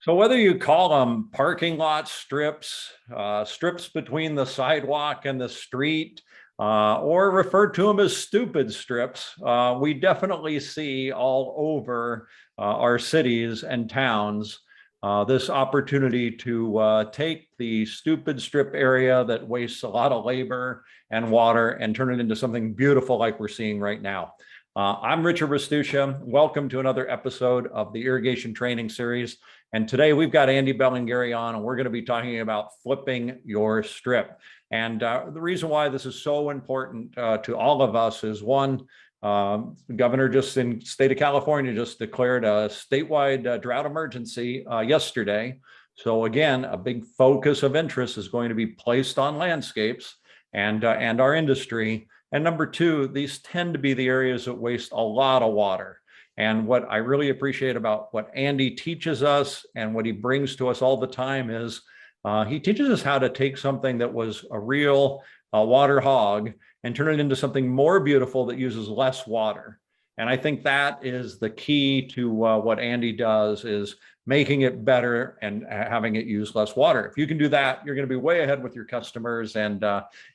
So whether you call them parking lot strips, strips between the sidewalk and the street, or refer to them as stupid strips, we definitely see all over our cities and towns this opportunity to take the stupid strip area that wastes a lot of labor and water and turn it into something beautiful like we're seeing right now. I'm Richard Restuccia. Welcome to another episode of the Irrigation Training Series. And today we've got Andy Bellingary on, and we're going to be talking about flipping your strip. And the reason why this is so important to all of us is one, the governor just in state of California just declared a statewide drought emergency yesterday. So again, a big focus of interest is going to be placed on landscapes and our industry. And number two, these tend to be the areas that waste a lot of water. And what I really appreciate about what Andy teaches us and what he brings to us all the time is he teaches us how to take something that was a real water hog and turn it into something more beautiful that uses less water. And I think that is the key to what Andy does, is making it better and having it use less water. If you can do that, you're going to be way ahead with your customers. And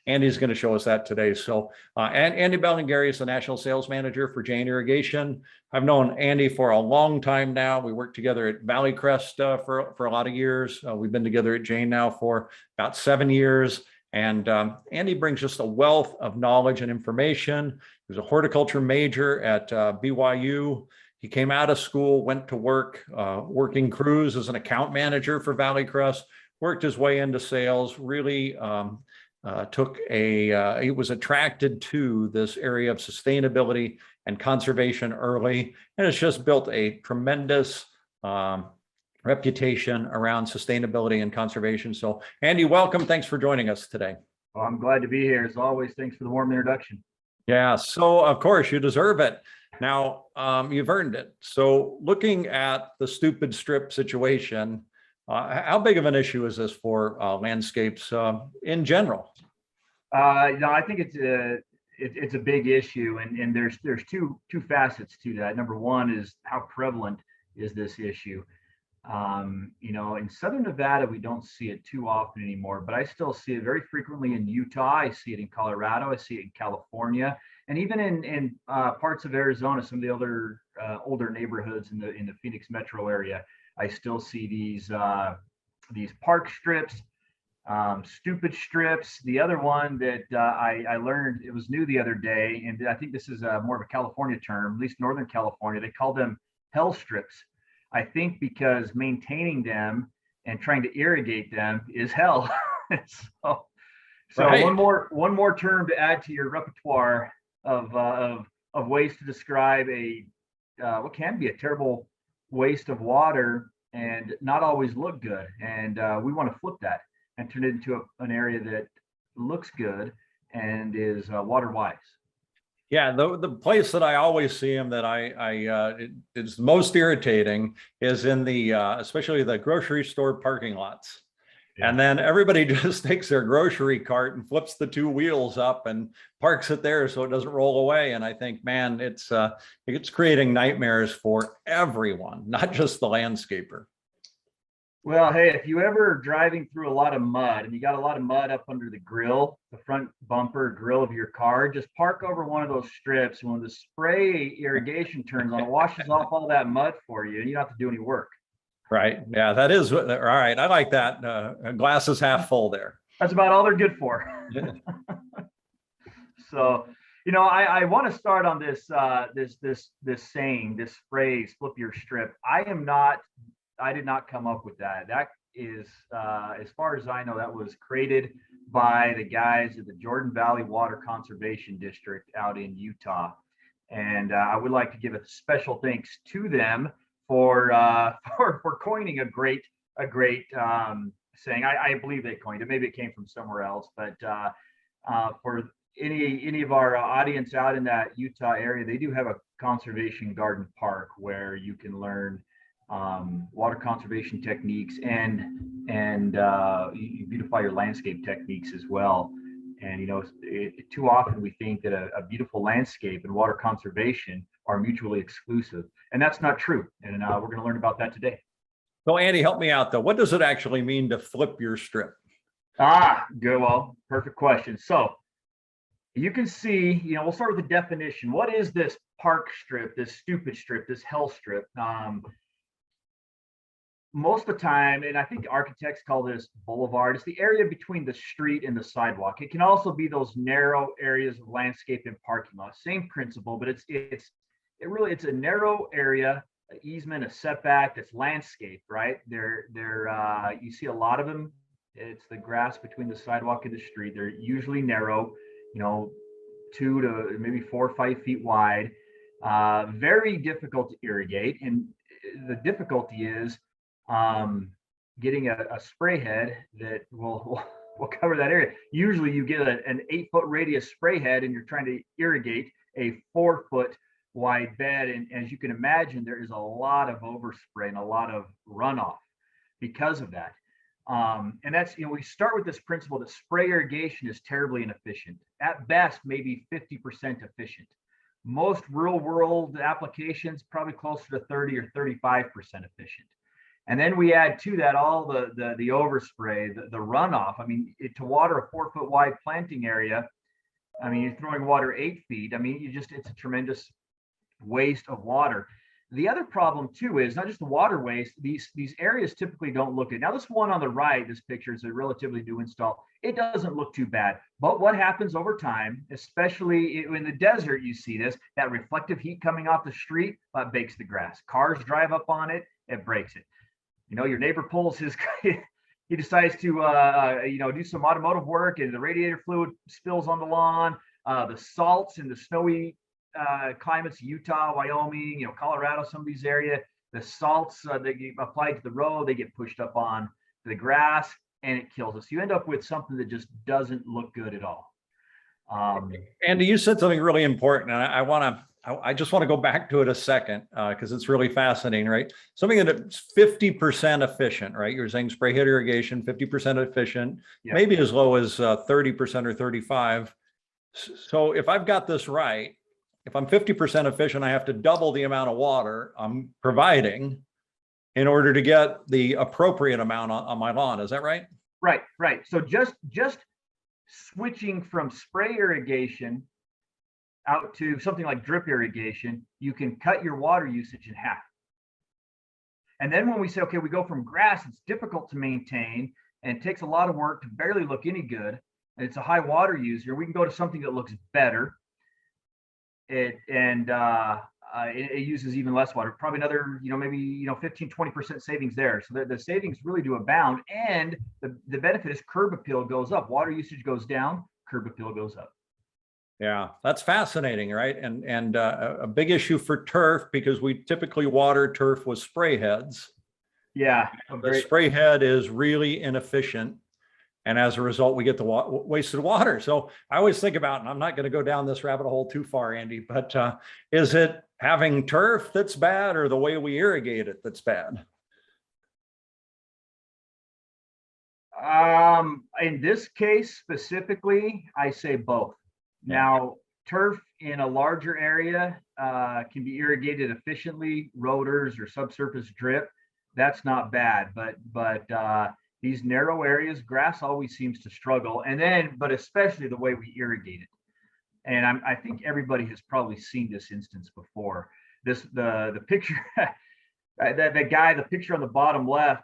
Andy's going to show us that today. So Andy Bellingary is the National Sales Manager for Jane Irrigation. I've known Andy for a long time now. We worked together at Valley Crest for a lot of years. We've been together at Jane now for about 7 years. And Andy brings just a wealth of knowledge and information. He was a horticulture major at BYU. He came out of school, went to work, working crews as an account manager for Valley Crest, worked his way into sales, really he was attracted to this area of sustainability and conservation early, and it's just built a tremendous reputation around sustainability and conservation. So Andy, welcome. Thanks for joining us today. Well, I'm glad to be here. As always, thanks for the warm introduction. Yeah, so of course you deserve it. Now, you've earned it. So looking at the stupid strip situation, how big of an issue is this for landscapes in general? I think it's a big issue, and there's two facets to that. Number one is how prevalent is this issue. In Southern Nevada, we don't see it too often anymore, but I still see it very frequently in Utah. I see it in Colorado. I see it in California, and even in parts of Arizona, some of the other older neighborhoods in the Phoenix metro area. I still see these park strips, stupid strips. The other one that I learned, it was new the other day, and I think this is more of a California term, at least Northern California. They call them hell strips. I think because maintaining them and trying to irrigate them is hell. so right. one more term to add to your repertoire of ways to describe what can be a terrible waste of water and not always look good. And we want to flip that and turn it into an area that looks good and is water wise. Yeah, the place that I always see them that it's most irritating is in the especially the grocery store parking lots. Yeah. And then everybody just takes their grocery cart and flips the two wheels up and parks it there so it doesn't roll away. And I think, man, it's creating nightmares for everyone, not just the landscaper. Well, hey, if you ever driving through a lot of mud and you got a lot of mud up under the grill, the front bumper grill of your car, just park over one of those strips, and when the spray irrigation turns on, it washes off all that mud for you, and you don't have to do any work. Right. Yeah, that is all right. I like that. Glass is half full there. That's about all they're good for. So, I want to start on this saying, this phrase, flip your strip. I did not come up with that. That is, as far as I know, that was created by the guys at the Jordan Valley Water Conservation District out in Utah. And I would like to give a special thanks to them for coining a great saying. I believe they coined it. Maybe it came from somewhere else, but for any of our audience out in that Utah area, they do have a conservation garden park where you can learn water conservation techniques and you beautify your landscape techniques as well. And too often we think that a beautiful landscape and water conservation are mutually exclusive, and that's not true. And we're going to learn about that today. So Andy, help me out though. What does it actually mean to flip your strip? Good. Well, perfect question. So you can see, we'll start with the definition. What is this park strip, this stupid strip, this hell strip? Most of the time, and I think architects call this boulevard, it's the area between the street and the sidewalk. It can also be those narrow areas of landscape and parking lot. Same principle, but it's a narrow area, an easement, a setback that's landscape, right? You see a lot of them. It's the grass between the sidewalk and the street. They're usually narrow, 2 to maybe 4 or 5 feet wide. Very difficult to irrigate, and the difficulty is getting a spray head that will cover that area. Usually you get an 8-foot radius spray head and you're trying to irrigate a 4-foot wide bed. And as you can imagine, there is a lot of overspray and a lot of runoff because of that. And that's, we start with this principle that spray irrigation is terribly inefficient. At best, maybe 50% efficient. Most real world applications, probably closer to 30 or 35% efficient. And then we add to that all the overspray, the runoff. I mean, to water a 4-foot wide planting area, I mean, you're throwing water 8 feet. I mean, it's a tremendous waste of water. The other problem too is not just the water waste. These areas typically don't look good. Now, this one on the right, this picture is a relatively new install. It doesn't look too bad. But what happens over time, especially in the desert, you see this, that reflective heat coming off the street bakes the grass. Cars drive up on it, it breaks it. Your neighbor pulls his, he decides to, do some automotive work and the radiator fluid spills on the lawn. The salts in the snowy climates, Utah, Wyoming, Colorado, some of these areas, the salts that get applied to the road, they get pushed up on the grass and it kills us. You end up with something that just doesn't look good at all. Andy, you said something really important, and I just want to go back to it a second because it's really fascinating, right? Something that's 50% efficient, right? You're saying spray head irrigation, 50% efficient, yeah. Maybe as low as 30% or 35%. So if I've got this right, if I'm 50% efficient, I have to double the amount of water I'm providing in order to get the appropriate amount on my lawn. Is that right? Right. So just switching from spray irrigation out to something like drip irrigation, you can cut your water usage in half. And then when we say, okay, we go from grass, it's difficult to maintain and it takes a lot of work to barely look any good, and it's a high water user, we can go to something that looks better. It uses even less water, probably another, maybe 15-20% savings there. So the savings really do abound, and the benefit is curb appeal goes up. Water usage goes down, curb appeal goes up. Yeah, that's fascinating, right? And a big issue for turf, because we typically water turf with spray heads. Yeah, the spray head is really inefficient, and as a result, we get the wasted water. So I always think about, and I'm not going to go down this rabbit hole too far, Andy, but is it having turf that's bad, or the way we irrigate it that's bad? In this case specifically, I say both. Yeah. Now, turf in a larger area can be irrigated efficiently, rotors or subsurface drip. That's not bad, but these narrow areas, grass always seems to struggle. But especially the way we irrigate it. And I think everybody has probably seen this instance before. The picture, that guy, the picture on the bottom left,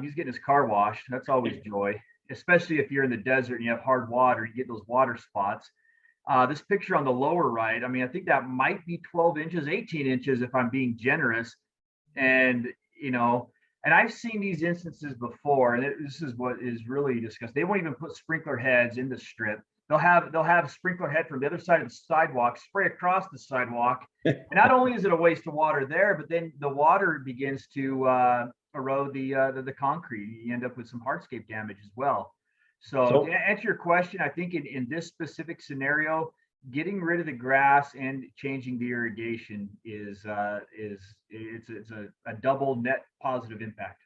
he's getting his car washed. That's always joy, especially if you're in the desert and you have hard water, you get those water spots. This picture on the lower right, I mean, I think that might be 12 inches, 18 inches, if I'm being generous. And, and I've seen these instances before, and this is what is really disgusting. They won't even put sprinkler heads in the strip. They'll have a sprinkler head from the other side of the sidewalk, spray across the sidewalk. And not only is it a waste of water there, but then the water begins to erode the concrete. You end up with some hardscape damage as well. So to answer your question, I think in this specific scenario, getting rid of the grass and changing the irrigation it's a double net positive impact.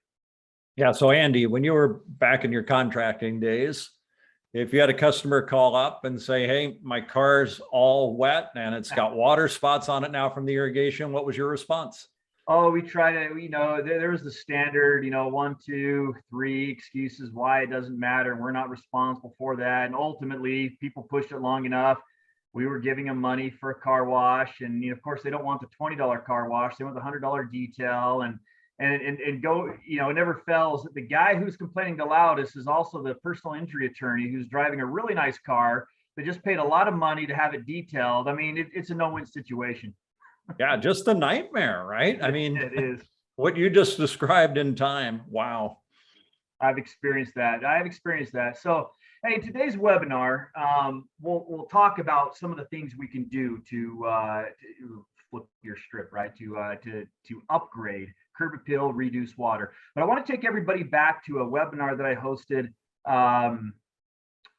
Yeah. So Andy, when you were back in your contracting days, if you had a customer call up and say, hey, my car's all wet and it's got water spots on it now from the irrigation, what was your response? Oh, we try to, there was the standard, 1, 2, 3 excuses why it doesn't matter. And we're not responsible for that. And ultimately, people pushed it long enough. We were giving them money for a car wash. And, of course, they don't want the $20 car wash. They want the $100 detail. And go, it never fails. The guy who's complaining the loudest is also the personal injury attorney who's driving a really nice car. They just paid a lot of money to have it detailed. I mean, it's a no-win situation. Yeah, just a nightmare, right? I mean, it is. What you just described in time. Wow. I've experienced that. So, hey, today's webinar, we'll talk about some of the things we can do to flip your strip, right? To upgrade, curb appeal, reduce water. But I want to take everybody back to a webinar that I hosted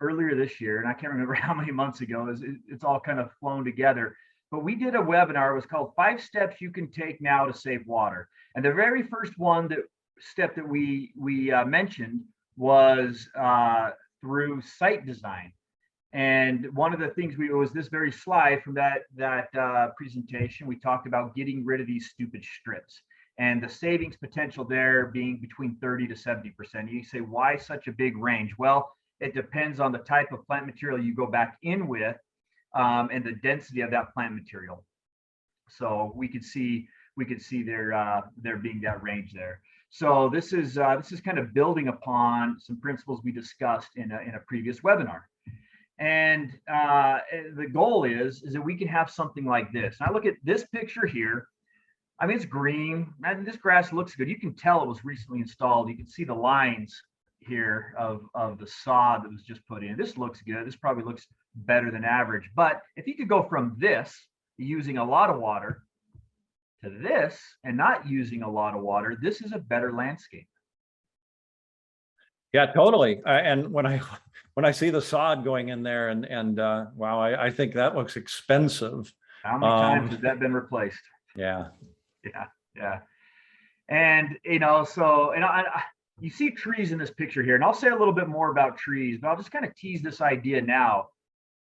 earlier this year, and I can't remember how many months ago. It's all kind of flown together. But we did a webinar. It was called 5 Steps You Can Take Now to Save Water. And the very first step that we mentioned was through site design. And one of the things was this very slide from that presentation. We talked about getting rid of these stupid strips and the savings potential there being between 30 to 70%. You say, why such a big range? Well, it depends on the type of plant material you go back in with. And the density of that plant material. So we could see there being that range there. So this is kind of building upon some principles we discussed in a previous webinar. And the goal is that we can have something like this. And I look at this picture here. I mean, it's green, and this grass looks good. You can tell it was recently installed. You can see the lines here of the sod that was just put in. This looks good. This probably looks better than average. But if you could go from this using a lot of water to this and not using a lot of water, this is a better landscape. Yeah, totally. And when I see the sod going in there and wow, I think that looks expensive. How many times has that been replaced? Yeah. And you see trees in this picture here, and I'll say a little bit more about trees, but I'll just kind of tease this idea now.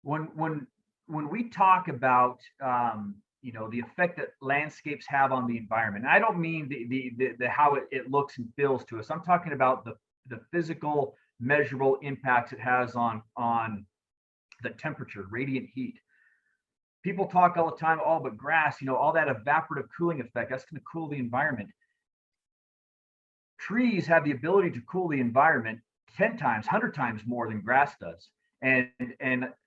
When we talk about the effect that landscapes have on the environment, and I don't mean the how it looks and feels to us. I'm talking about the physical, measurable impacts it has on the temperature, radiant heat. People talk all the time, but grass, all that evaporative cooling effect, that's going to cool the environment. Trees have the ability to cool the environment 10 times, 100 times more than grass does. And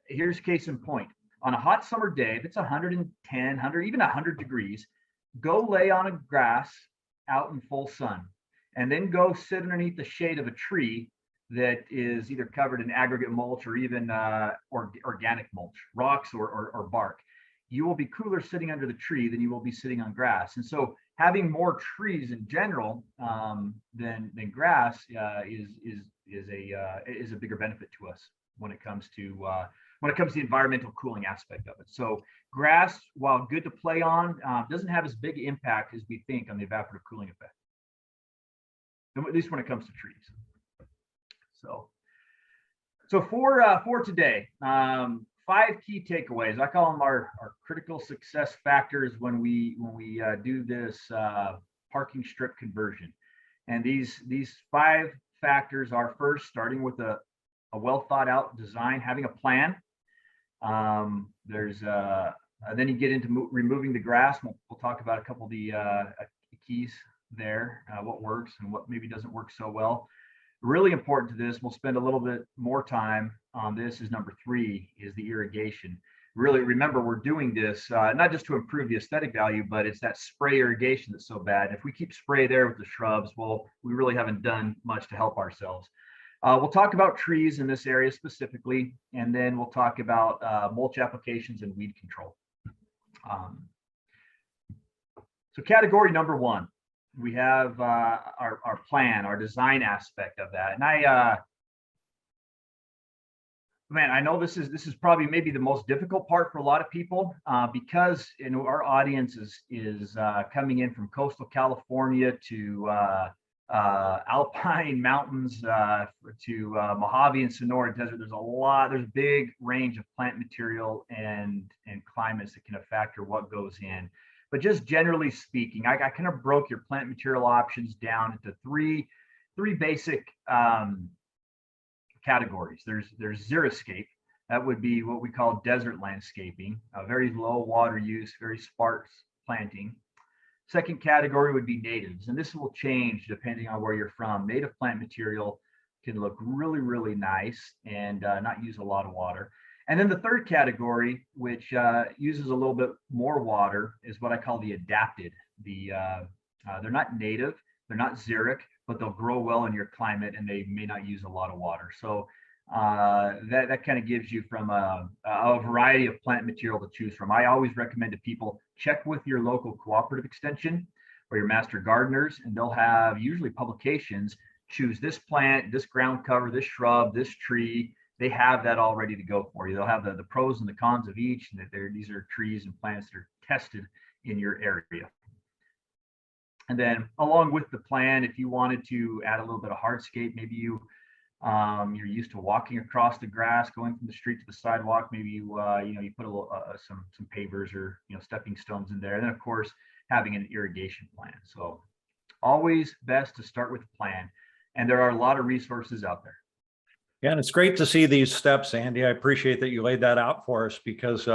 here's case in point. On a hot summer day, if it's 110, 100, even 100 degrees, go lay on a grass out in full sun, and then go sit underneath the shade of a tree that is either covered in aggregate mulch or even organic mulch, rocks or bark. You will be cooler sitting under the tree than you will be sitting on grass. And so having more trees in general than grass is a bigger benefit to us when it comes to the environmental cooling aspect of it. So grass, while good to play on, doesn't have as big impact as we think on the evaporative cooling effect, at least when it comes to trees. So for today, 5 key takeaways. I call them our critical success factors when we do this parking strip conversion. And these 5 factors are, first, starting with a well thought out design, having a plan. Then you get into removing the grass. We'll talk about a couple of the keys there, what works and what maybe doesn't work so well. Really important to this, we'll spend a little bit more time on this, is number 3, is the irrigation. Really, remember, we're doing this not just to improve the aesthetic value, but it's that spray irrigation that's so bad. If we keep spray there with the shrubs, well, we really haven't done much to help ourselves. We'll talk about trees in this area specifically, and then we'll talk about mulch applications and weed control. So category number 1. We have our plan, our design aspect of that. And I know this is probably maybe the most difficult part for a lot of people because our audience is coming in from coastal California to alpine mountains to Mojave and Sonora Desert. There's a big range of plant material and climates that can factor what goes in. but just generally speaking, I kind of broke your plant material options down into three basic categories. There's xeriscape. That would be what we call desert landscaping, very low water use, very sparse planting. Second category would be natives, and this will change depending on where you're from. Native plant material can look really, really nice and not use a lot of water. And then the third category, which uses a little bit more water, is what I call the adapted. They're not native, they're not xeric, but they'll grow well in your climate and they may not use a lot of water. So that kind of gives you from a variety of plant material to choose from. I always recommend to people check with your local cooperative extension or your master gardeners, and they'll have usually publications. Choose this plant, this ground cover, this shrub, this tree. They have that all ready to go for you. They'll have the pros and the cons of each, and that these are trees and plants that are tested in your area. And then along with the plan, if you wanted to add a little bit of hardscape, maybe you're used to walking across the grass, going from the street to the sidewalk. Maybe you put a little some pavers or stepping stones in there. And then of course having an irrigation plan. So always best to start with a plan, and there are a lot of resources out there. Yeah, and it's great to see these steps, Andy. I appreciate that you laid that out for us, because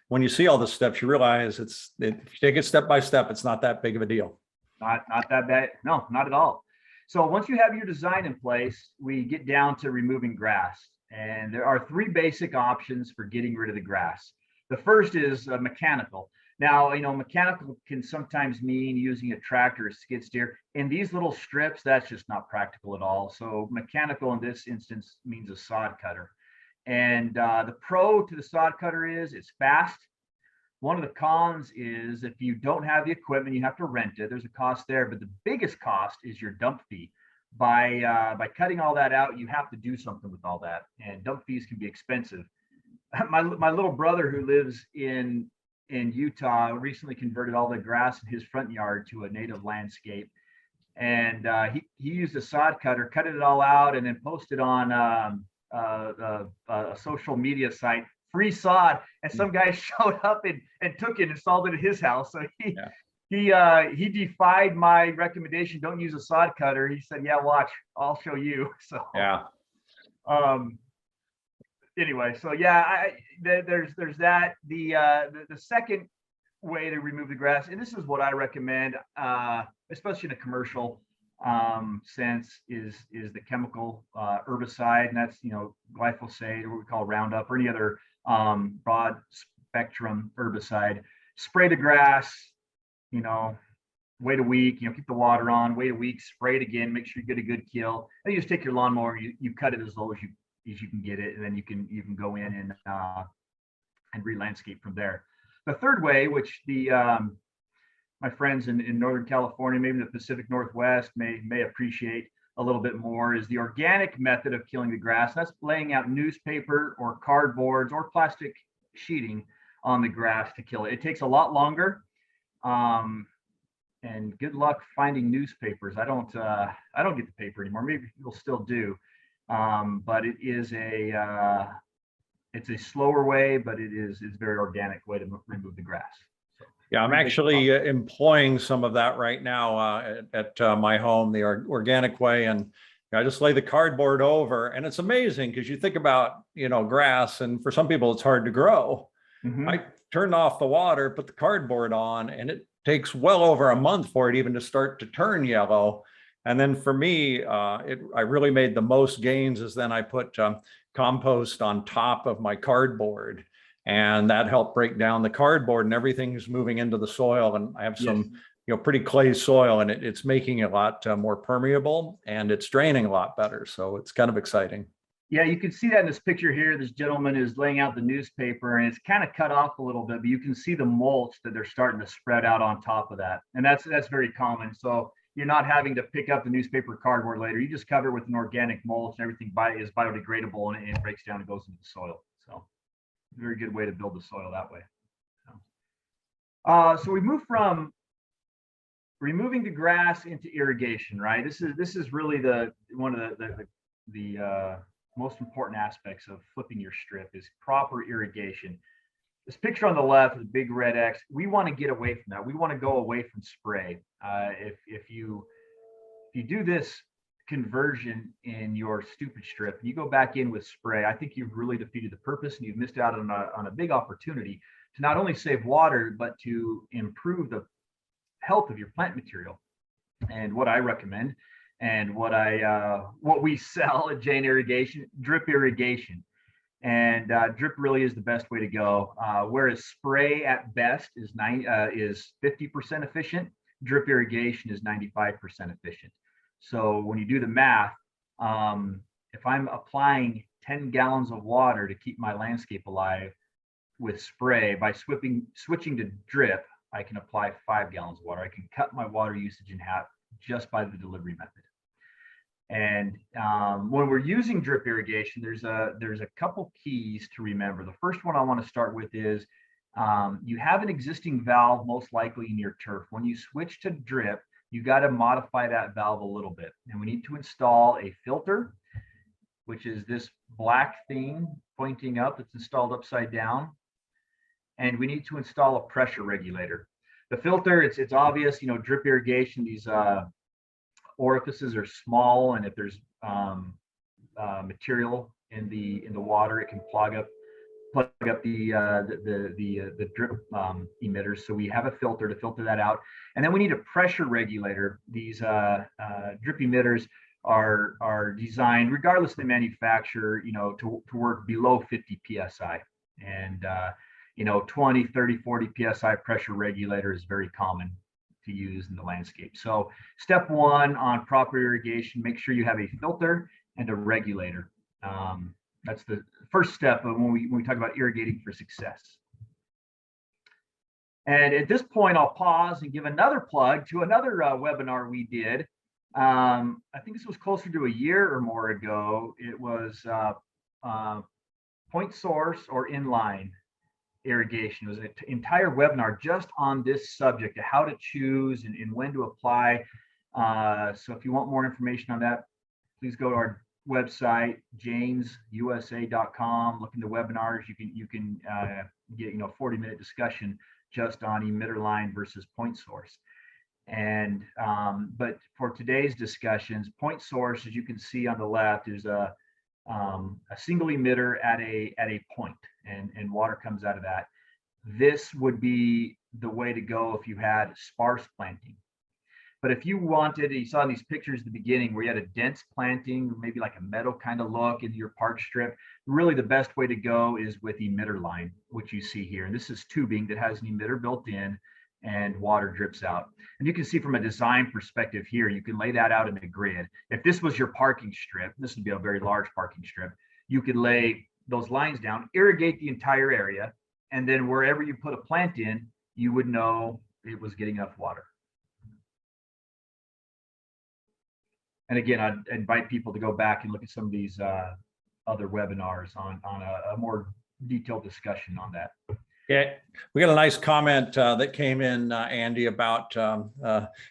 when you see all the steps, you realize if you take it step by step, it's not that big of a deal. Not that bad. No, not at all. So once you have your design in place, we get down to removing grass. And there are three basic options for getting rid of the grass. The first is mechanical. Now, mechanical can sometimes mean using a tractor or skid steer. In these little strips, that's just not practical at all. So mechanical in this instance means a sod cutter. And the pro to the sod cutter is it's fast. One of the cons is if you don't have the equipment, you have to rent it. There's a cost there, but the biggest cost is your dump fee. By cutting all that out, you have to do something with all that, and dump fees can be expensive. My little brother, who lives in Utah, recently converted all the grass in his front yard to a native landscape, and he used a sod cutter, cut it all out, and then posted on a social media site, free sod, and some guy showed up and took it and installed it at his house. So he defied my recommendation, don't use a sod cutter. He said, yeah, watch, I'll show you. So yeah. Anyway, so yeah, there's that. The second way to remove the grass, and this is what I recommend, especially in a commercial sense, is the chemical herbicide, and that's glyphosate, or what we call Roundup, or any other broad spectrum herbicide. Spray the grass, wait a week, keep the water on, wait a week, spray it again, make sure you get a good kill. And you just take your lawnmower, you cut it as low as you can get it, and then you can go in and re-landscape from there. The third way, which my friends in Northern California, maybe the Pacific Northwest may appreciate a little bit more, is the organic method of killing the grass. That's laying out newspaper or cardboards or plastic sheeting on the grass to kill it. It takes a lot longer, and good luck finding newspapers. I don't get the paper anymore. Maybe people still do, but it's a slower way, but it's a very organic way to remove the grass. Yeah, I'm actually employing some of that right now at my home, the organic way. And I just lay the cardboard over, and it's amazing because you think about, grass, and for some people it's hard to grow. Mm-hmm. I turned off the water, put the cardboard on, and it takes well over a month for it even to start to turn yellow. And then for me, I really made the most gains is then I put compost on top of my cardboard. And that helped break down the cardboard, and everything is moving into the soil. And I have some, pretty clay soil, and it's making it a lot more permeable, and it's draining a lot better. So it's kind of exciting. Yeah, you can see that in this picture here. This gentleman is laying out the newspaper, and it's kind of cut off a little bit, but you can see the mulch that they're starting to spread out on top of that. And that's very common. So you're not having to pick up the newspaper cardboard later. You just cover it with an organic mulch, and everything is biodegradable, and it breaks down and goes into the soil. So very good way to build the soil that way. So we move from removing the grass into irrigation, right? This is really one of the most important aspects of flipping your strip is proper irrigation. This picture on the left, the big red X, we want to get away from that. We want to go away from spray. If you do this conversion in your stupid strip, and you go back in with spray, I think you've really defeated the purpose, and you've missed out on a big opportunity to not only save water, but to improve the health of your plant material. And what I recommend, and what we sell at Jane Irrigation, drip irrigation. And drip really is the best way to go. Whereas spray at best is 50% efficient, drip irrigation is 95% efficient. So when you do the math, if I'm applying 10 gallons of water to keep my landscape alive with spray, by switching to drip, I can apply 5 gallons of water. I can cut my water usage in half just by the delivery method. And when we're using drip irrigation, there's a couple keys to remember. The first one I want to start with is you have an existing valve most likely in your turf. When you switch to drip, you got to modify that valve a little bit. And we need to install a filter, which is this black thing pointing up that's installed upside down. And we need to install a pressure regulator. The filter, it's obvious, drip irrigation, these orifices are small, and if there's material in the water, it can plug up the drip emitters. So we have a filter to filter that out, and then we need a pressure regulator. These drip emitters are designed, regardless of the manufacturer, to work below 50 psi, and 20, 30, 40 psi pressure regulator is very common to use in the landscape. So step one on proper irrigation, make sure you have a filter and a regulator. That's the first step of when we talk about irrigating for success. And at this point, I'll pause and give another plug to another webinar we did. I think this was closer to a year or more ago. It was point source or inline irrigation. It was an entire webinar just on this subject, how to choose and when to apply. So if you want more information on that, please go to our website, janesusa.com. Look into webinars. You can get 40-minute discussion just on emitter line versus point source. And but for today's discussions, point source, as you can see on the left, is a single emitter at a point, and water comes out of that. This would be the way to go if you had sparse planting. But if you wanted, you saw in these pictures at the beginning where you had a dense planting, maybe like a meadow kind of look in your park strip, really the best way to go is with emitter line, which you see here. And this is tubing that has an emitter built in, and water drips out. And you can see from a design perspective here, you can lay that out in a grid. If this was your parking strip, this would be a very large parking strip, you could lay those lines down, irrigate the entire area, and then wherever you put a plant in, you would know it was getting enough water. And again, I'd invite people to go back and look at some of these other webinars on a more detailed discussion on that. Yeah, we got a nice comment that came in, Andy, about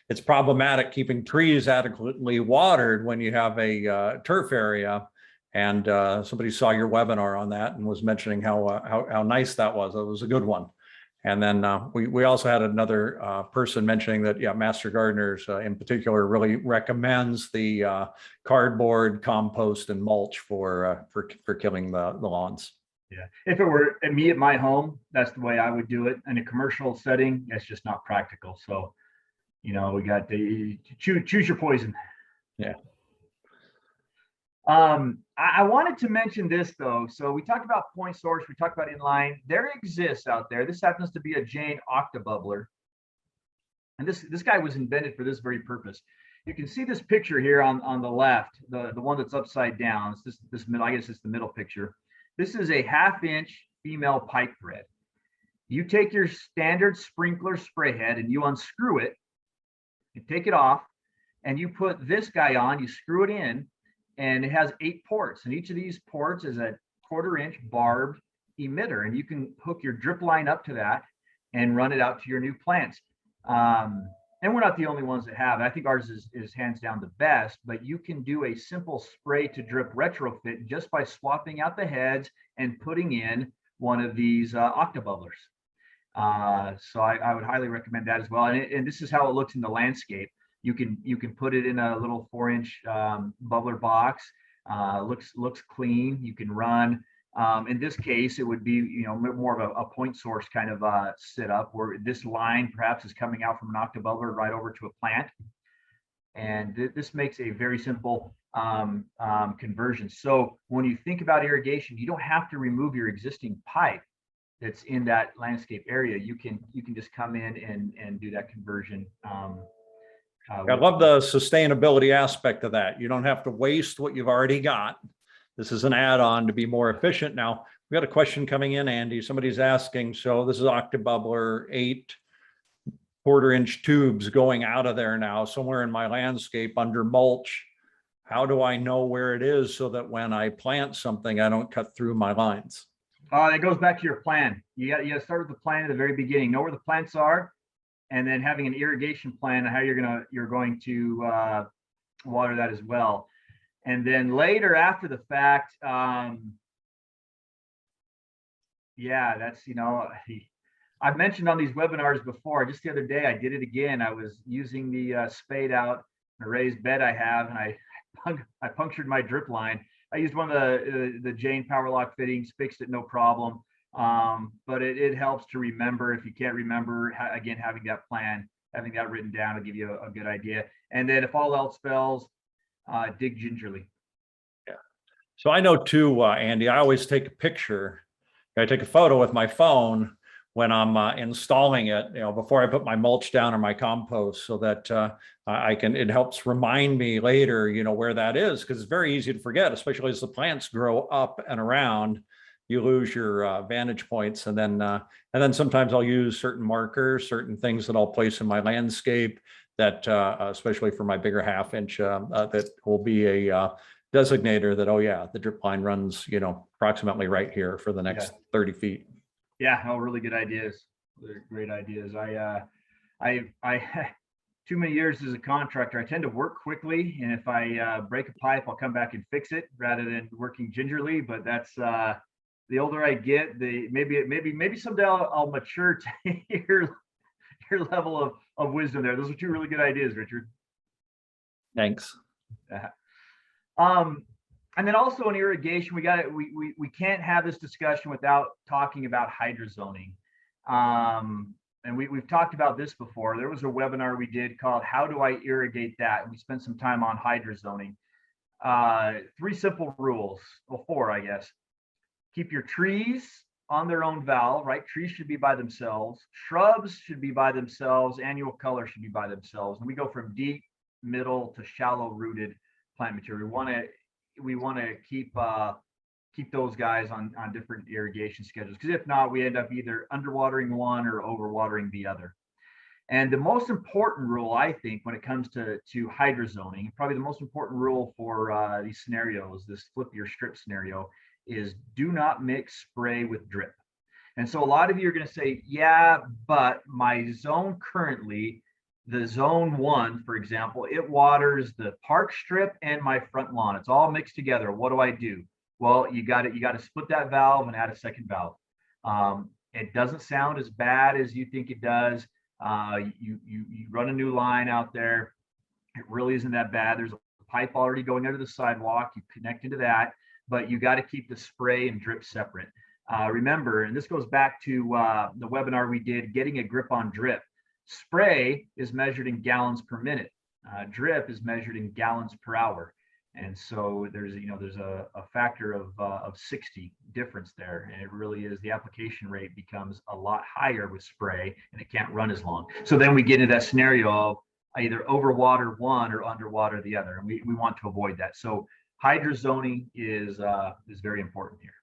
it's problematic keeping trees adequately watered when you have a turf area. And somebody saw your webinar on that and was mentioning how nice that was. It was a good one. And then we also had another person mentioning that, yeah, Master Gardeners in particular really recommends the cardboard, compost, and mulch for killing the lawns. Yeah, if it were me at my home, that's the way I would do it. In a commercial setting, that's just not practical. So, we got to choose your poison. Yeah. I wanted to mention this though. So we talked about point source, we talked about inline. There exists out there. This happens to be a Jane Octobubbler, and this guy was invented for this very purpose. You can see this picture here on the left, the one that's upside down. It's this middle. I guess it's the middle picture. This is a 1/2-inch female pipe thread. You take your standard sprinkler spray head and you unscrew it, you take it off, and you put this guy on, you screw it in, and it has 8 ports. And each of these ports is a 1/4-inch barbed emitter. And you can hook your drip line up to that and run it out to your new plants. And we're not the only ones that have it. I think ours is hands down the best, but you can do a simple spray to drip retrofit just by swapping out the heads and putting in one of these octobubblers. So I would highly recommend that as well. And this is how it looks in the landscape. You can put it in a little 4-inch bubbler box. Looks clean. You can run. In this case, it would be more of a point source kind of setup where this line perhaps is coming out from an octobubbler right over to a plant. And this makes a very simple conversion. So when you think about irrigation, you don't have to remove your existing pipe that's in that landscape area. You can just come in and do that conversion. I love the sustainability aspect of that. You don't have to waste what you've already got. This is an add-on to be more efficient. Now, we got a question coming in, Andy. Somebody's asking, so this is octobubbler, 8 1/4-inch tubes going out of there now, somewhere in my landscape under mulch. How do I know where it is so that when I plant something, I don't cut through my lines? It goes back to your plan. You got to start with the plan at the very beginning. Know where the plants are, and then having an irrigation plan on how you're going to water that as well. And then later, after the fact, that's I've mentioned on these webinars before. Just the other day, I did it again. I was using the spade out in a raised bed I have, and I punctured my drip line. I used one of the Jane Powerlock fittings, fixed it no problem. But it helps to remember. If you can't remember, again, having that plan, having that written down will give you a good idea. And then if all else fails, dig gingerly. Yeah. So I know too, Andy, I always take a picture. I take a photo with my phone when I'm installing it, before I put my mulch down or my compost, so that it helps remind me later, where that is, because it's very easy to forget, especially as the plants grow up and around. You lose your vantage points, and then sometimes I'll use certain markers, certain things that I'll place in my landscape that, especially for my bigger 1/2-inch, that will be a designator that, oh yeah, the drip line runs, approximately right here for the next 30 feet. Yeah, really good ideas. They're great ideas. I too many years as a contractor, I tend to work quickly, and if I break a pipe, I'll come back and fix it rather than working gingerly. But that's the older I get, maybe someday I'll mature to your level of wisdom there. Those are 2 really good ideas, Richard. Thanks. And then also in irrigation, we can't have this discussion without talking about hydrozoning. And we've talked about this before. There was a webinar we did called "How Do I Irrigate That?" And we spent some time on hydrozoning. 3 simple rules, well, 4, I guess. Keep your trees on their own valve, right? Trees should be by themselves. Shrubs should be by themselves. Annual color should be by themselves. And we go from deep, middle to shallow rooted plant material. We want to keep those guys on different irrigation schedules, because if not, we end up either underwatering one or overwatering the other. And the most important rule, I think, when it comes to hydrozoning, probably the most important rule for these scenarios, this flip your strip scenario, is do not mix spray with drip. And so a lot of you are going to say, yeah, but my zone currently, the zone 1, for example, it waters the park strip and my front lawn. It's all mixed together. What do I do? Well, you got to split that valve and add a second valve. It doesn't sound as bad as you think it does. You run a new line out there. It really isn't that bad. There's a pipe already going under the sidewalk. You connect into that, but you got to keep the spray and drip separate. Remember, and this goes back to the webinar we did, getting a grip on drip. Spray is measured in gallons per minute. Drip is measured in gallons per hour. And so there's a factor of 60 difference there. And it really is, the application rate becomes a lot higher with spray, and it can't run as long. So then we get into that scenario of either overwater one or underwater the other. And we want to avoid that. So hydrozoning is very important here.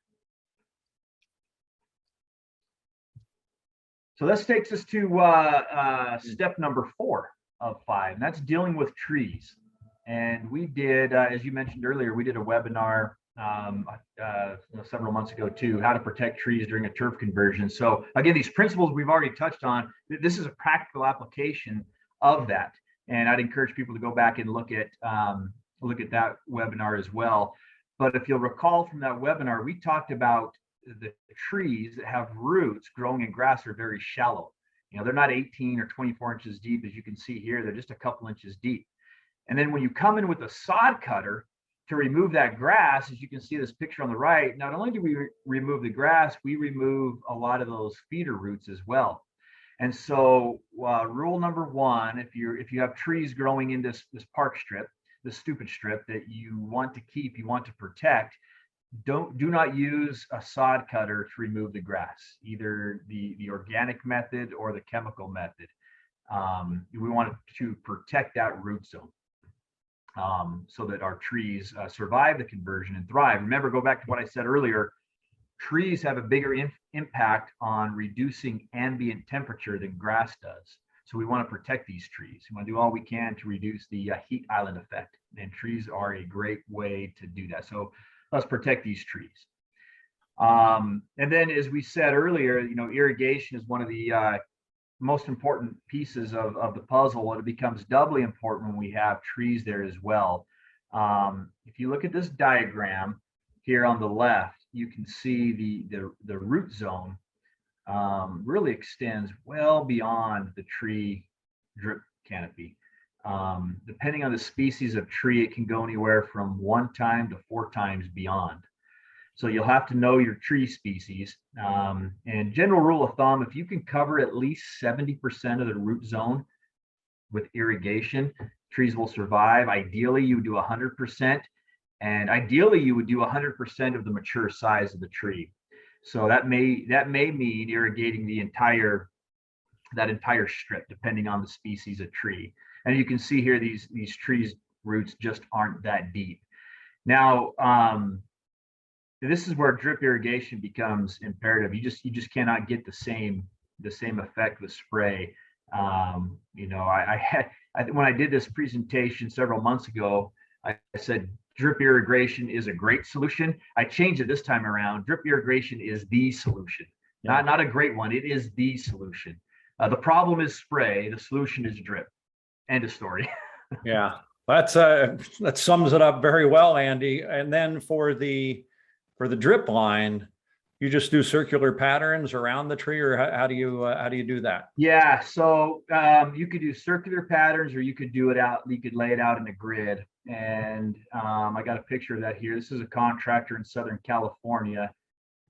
So this takes us to step number 4 of 5, and that's dealing with trees. And we did, as you mentioned earlier, we did a webinar several months ago too, how to protect trees during a turf conversion. So again, these principles we've already touched on. This is a practical application of that, and I'd encourage people to go back and look at that webinar as well. But if you'll recall from that webinar, we talked about the trees that have roots growing in grass are very shallow. They're not 18 or 24 inches deep, as you can see here. They're just a couple inches deep. And then when you come in with a sod cutter to remove that grass, as you can see this picture on the right, not only do we remove the grass, we remove a lot of those feeder roots as well. And so rule number one, if you have trees growing in this park strip, this stupid strip that you want to keep, you want to protect, do not use a sod cutter to remove the grass, either the organic method or the chemical method. We want to protect that root zone so that our trees survive the conversion and thrive. Remember, go back to what I said earlier, trees have a bigger impact on reducing ambient temperature than grass does. So we want to protect these trees. We want to do all we can to reduce the heat island effect. And trees are a great way to do that. So let's protect these trees. And then, as we said earlier, irrigation is one of the most important pieces of the puzzle, and it becomes doubly important when we have trees there as well. If you look at this diagram here on the left, you can see the root zone really extends well beyond the tree drip canopy. Depending on the species of tree, it can go anywhere from 1 time to 4 times beyond. So you'll have to know your tree species. And general rule of thumb, if you can cover at least 70% of the root zone with irrigation, trees will survive. Ideally, you would do 100%. And ideally, you would do 100% of the mature size of the tree. So that may mean irrigating that entire strip, depending on the species of tree. And you can see here, these trees' roots just aren't that deep. Now, this is where drip irrigation becomes imperative. You just cannot get the same effect with spray. When I did this presentation several months ago, I said drip irrigation is a great solution. I changed it this time around. Drip irrigation is the solution, not a great one. It is the solution. The problem is spray. The solution is drip. End of story. Yeah, that sums it up very well, Andy. And then for the drip line, you just do circular patterns around the tree, or how do you do that? Yeah, so you could do circular patterns, or you could do it out. You could lay it out in a grid. And I got a picture of that here. This is a contractor in Southern California,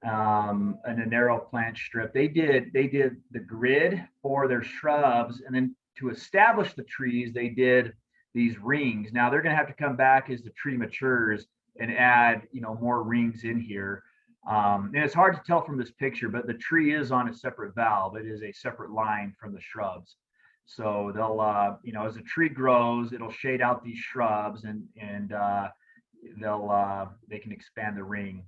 in a narrow plant strip. They did the grid for their shrubs, and then to establish the trees, they did these rings. Now they're going to have to come back as the tree matures and add, more rings in here. And it's hard to tell from this picture, but the tree is on a separate valve. It is a separate line from the shrubs. So they'll, as the tree grows, it'll shade out these shrubs, and they can expand the ring.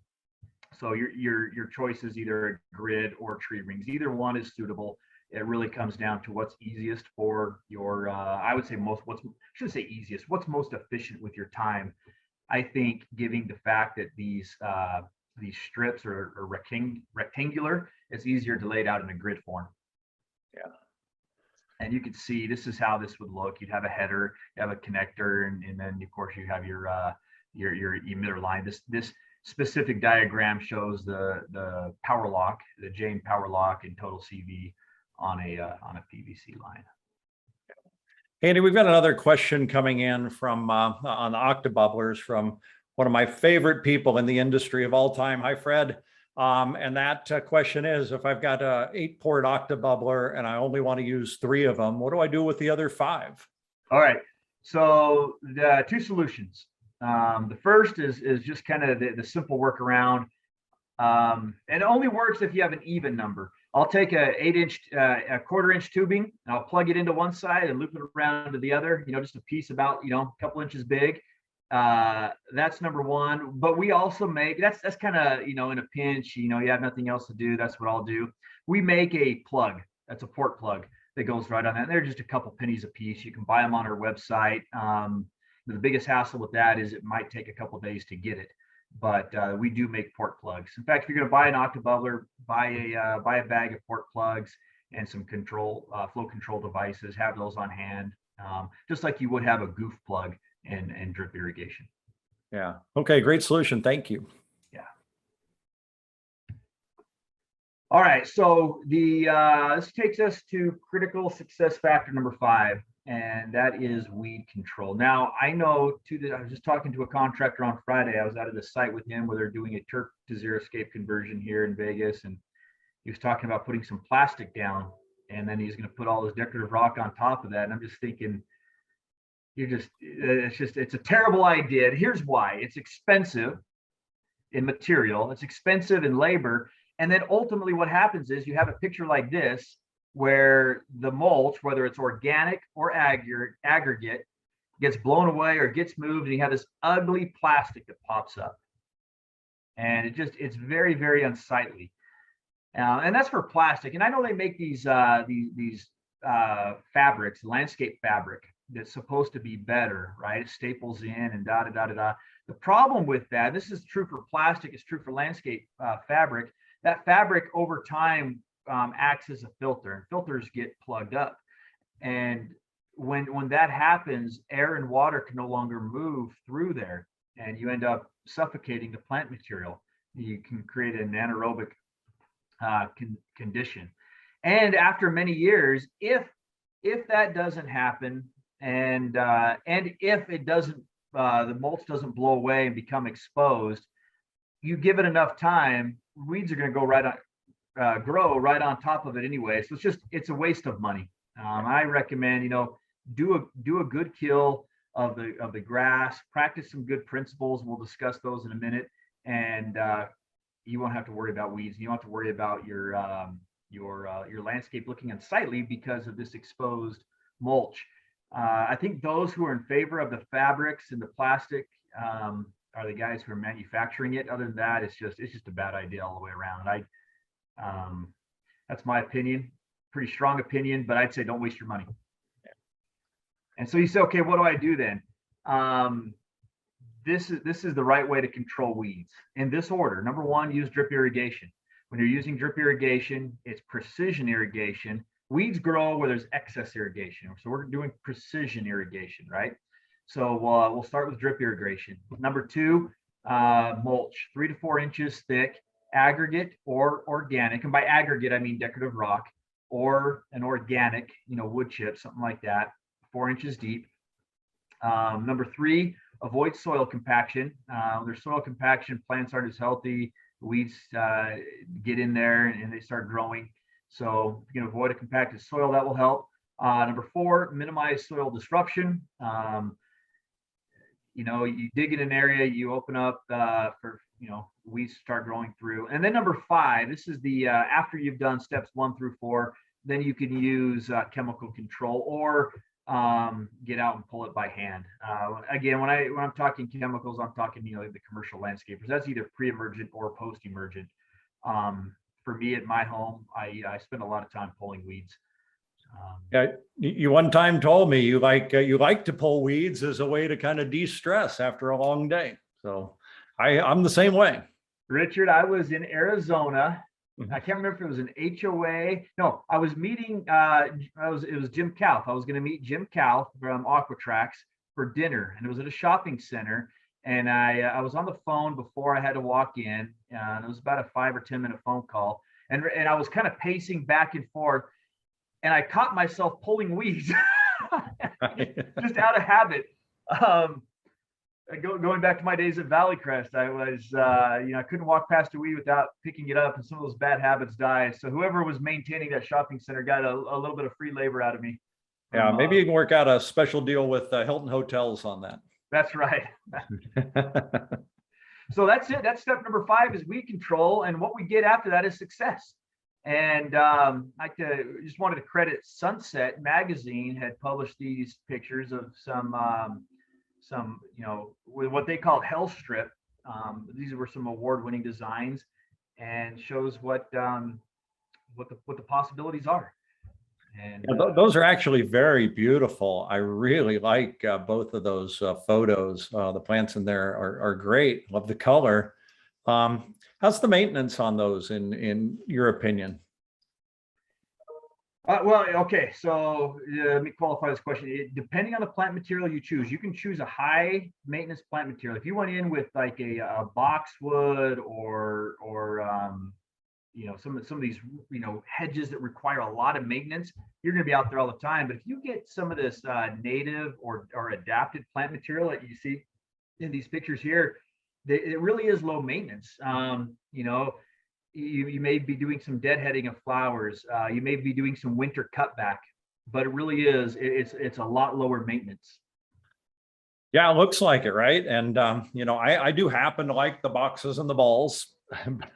So your choice is either a grid or tree rings. Either one is suitable. It really comes down to what's easiest for your, I would say what's most efficient with your time. I think, given the fact that these strips are rectangular, it's easier to lay it out in a grid form. Yeah. And you can see, this is how this would look. You'd have a header, you have a connector, and then of course you have your emitter line. This specific diagram shows the power lock, the Jane power lock in total CV on a PVC line. Andy, we've got another question coming in from on the octobubblers from one of my favorite people in the industry of all time. Hi, Fred. And that question is, if I've got a 8-port octobubbler and I only want to use 3 of them, what do I do with the other 5? All right. So the 2 solutions. The first is just kind of the simple workaround. And it only works if you have an even number. I'll take a 8-inch, a 1/4-inch tubing, and I'll plug it into one side and loop it around to the other, just a piece about, a couple inches big. That's number one. But we also make, that's kind of, in a pinch, you have nothing else to do. That's what I'll do. We make a plug. That's a port plug that goes right on that. They're just a couple pennies a piece. You can buy them on our website. The biggest hassle with that is it might take a couple days to get it. But we do make port plugs. In fact, if you're going to buy an octobubbler, buy a bag of port plugs and some flow control devices. Have those on hand, just like you would have a goof plug and drip irrigation. Yeah. Okay. Great solution. Thank you. All right, so this takes us to critical success factor number 5, and that is weed control. Now, I know I was just talking to a contractor on Friday. I was out at the site with him where they're doing a turf to xeriscape conversion here in Vegas, and he was talking about putting some plastic down, and then he's going to put all this decorative rock on top of that. And I'm just thinking, it's a terrible idea. And here's why: it's expensive in material, it's expensive in labor. And then ultimately what happens is you have a picture like this where the mulch, whether it's organic or aggregate, gets blown away or gets moved, and you have this ugly plastic that pops up. And it's very, very unsightly. And that's for plastic. And I know they make these fabrics, landscape fabric, that's supposed to be better, right? It staples in and da da da da da. The problem with that, this is true for plastic, it's true for landscape fabric. That fabric over time acts as a filter, and filters get plugged up. And when that happens, air and water can no longer move through there, and you end up suffocating the plant material. You can create an anaerobic condition. And after many years, if that doesn't happen, and if it doesn't, the mulch doesn't blow away and become exposed, you give it enough time, weeds are going to go grow right on top of it anyway. So it's a waste of money. I recommend, do a good kill of the grass, practice some good principles. We'll discuss those in a minute, and you won't have to worry about weeds. You don't have to worry about your landscape looking unsightly because of this exposed mulch. I think those who are in favor of the fabrics and the plastic are the guys who are manufacturing it. Other than that, it's just a bad idea all the way around. That's my opinion, pretty strong opinion, but I'd say don't waste your money. And so you say, okay, what do I do then? This is the right way to control weeds in this order. Number 1, use drip irrigation. When you're using drip irrigation, it's precision irrigation. Weeds grow where there's excess irrigation. So we're doing precision irrigation, right? So we'll start with drip irrigation. Number 2, mulch, 3 to 4 inches thick, aggregate or organic. And by aggregate, I mean decorative rock, or an organic, wood chip, something like that, 4 inches deep. Number 3, avoid soil compaction. There's soil compaction, plants aren't as healthy, weeds get in there and they start growing. So you can avoid a compacted soil, that will help. Number 4, minimize soil disruption. You dig in an area, you open up for, weeds start growing through. And then number 5, this is the after you've done steps 1 through 4, then you can use chemical control or get out and pull it by hand. Again, when I'm talking chemicals, I'm talking, the commercial landscapers. That's either pre-emergent or post-emergent. For me at my home, I spend a lot of time pulling weeds. Yeah, you one time told me you like to pull weeds as a way to kind of de-stress after a long day. So I'm the same way. Richard, I was in Arizona. Mhm. I can't remember if it was an HOA. No, I was meeting. It was Jim Kalf. I was going to meet Jim Kalf from Aquatrax for dinner, and it was at a shopping center. And I was on the phone before I had to walk in. And it was about a 5 or 10 minute phone call, and I was kind of pacing back and forth, and I caught myself pulling weeds just out of habit. Going back to my days at Valley Crest, I was, I couldn't walk past a weed without picking it up, and some of those bad habits died. So whoever was maintaining that shopping center got a little bit of free labor out of me. Yeah, maybe you can work out a special deal with Hilton Hotels on that. That's right. So that's it. That's step number 5 is weed control, and what we get after that is success. And I just wanted to credit Sunset Magazine had published these pictures of some with what they called Hell Strip. These were some award-winning designs, and shows what the possibilities are. And those are actually very beautiful. I really like both of those photos. The plants in there are great. Love the color. How's the maintenance on those in your opinion? Well, okay, so let me qualify this question. Depending on the plant material you choose, you can choose a high maintenance plant material. If you went in with like a boxwood or some of these, hedges that require a lot of maintenance, you're going to be out there all the time. But if you get some of this native or adapted plant material that you see in these pictures here, it really is low maintenance. You may be doing some deadheading of flowers. You may be doing some winter cutback, but it really is, it's a lot lower maintenance. Yeah, it looks like it, right? And I do happen to like the boxes and the balls,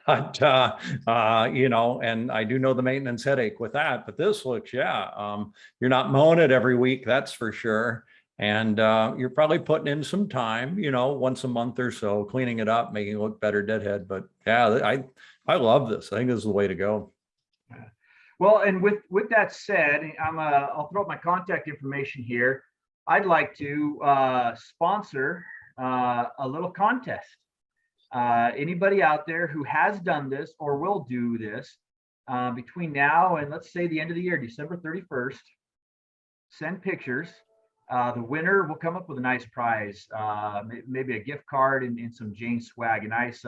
but and I do know the maintenance headache with that. But this looks, you're not mowing it every week, that's for sure. And you're probably putting in some time, once a month or so, cleaning it up, making it look better, deadhead. But yeah, I love this. I think this is the way to go. Well, and with that said, I'll throw up my contact information here. I'd like to sponsor a little contest. Anybody out there who has done this or will do this between now and, let's say, the end of the year, December 31st, send pictures. The winner will come up with a nice prize, maybe a gift card and some Jane swag, a nice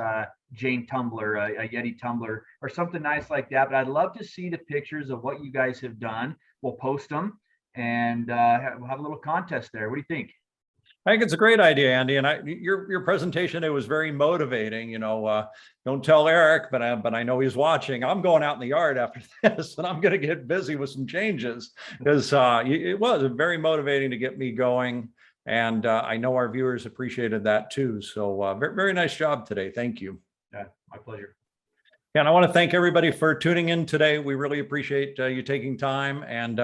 Jane tumbler, a Yeti tumbler, or something nice like that. But I'd love to see the pictures of what you guys have done. We'll post them and we'll have a little contest there. What do you think? I think it's a great idea, Andy. And your presentation, it was very motivating. Don't tell Eric, but I know he's watching. I'm going out in the yard after this, and I'm going to get busy with some changes because it was very motivating to get me going. And I know our viewers appreciated that too. So very, very nice job today. Thank you. Yeah, my pleasure. Yeah, and I want to thank everybody for tuning in today. We really appreciate you taking time, and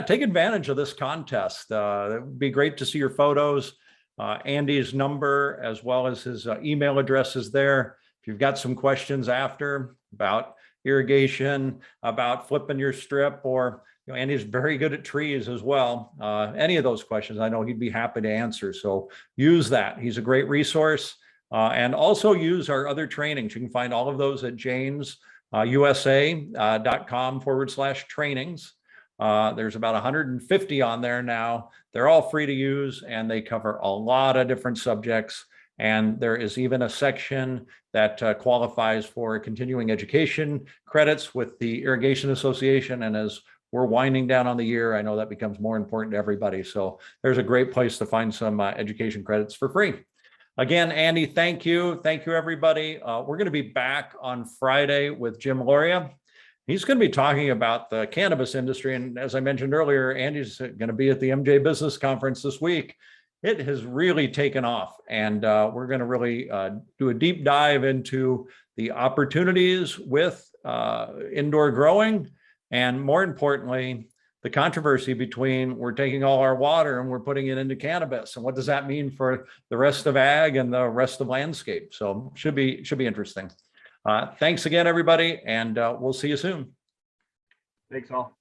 take advantage of this contest. It would be great to see your photos. Andy's number as well as his email address is there. If you've got some questions after about irrigation, about flipping your strip, or Andy's very good at trees as well. Any of those questions, I know he'd be happy to answer. So use that. He's a great resource. And also use our other trainings. You can find all of those at janesusa.com/trainings. There's about 150 on there now. They're all free to use, and they cover a lot of different subjects. And there is even a section that qualifies for continuing education credits with the Irrigation Association. And as we're winding down on the year, I know that becomes more important to everybody. So there's a great place to find some education credits for free. Again, Andy, thank you. Thank you, everybody. We're going to be back on Friday with Jim Loria. He's going to be talking about the cannabis industry. And as I mentioned earlier, Andy's going to be at the MJ Business Conference this week. It has really taken off. And we're going to really do a deep dive into the opportunities with indoor growing. And more importantly, the controversy between we're taking all our water and we're putting it into cannabis, and what does that mean for the rest of ag and the rest of landscape? So should be interesting. Thanks again, everybody, and we'll see you soon. Thanks all.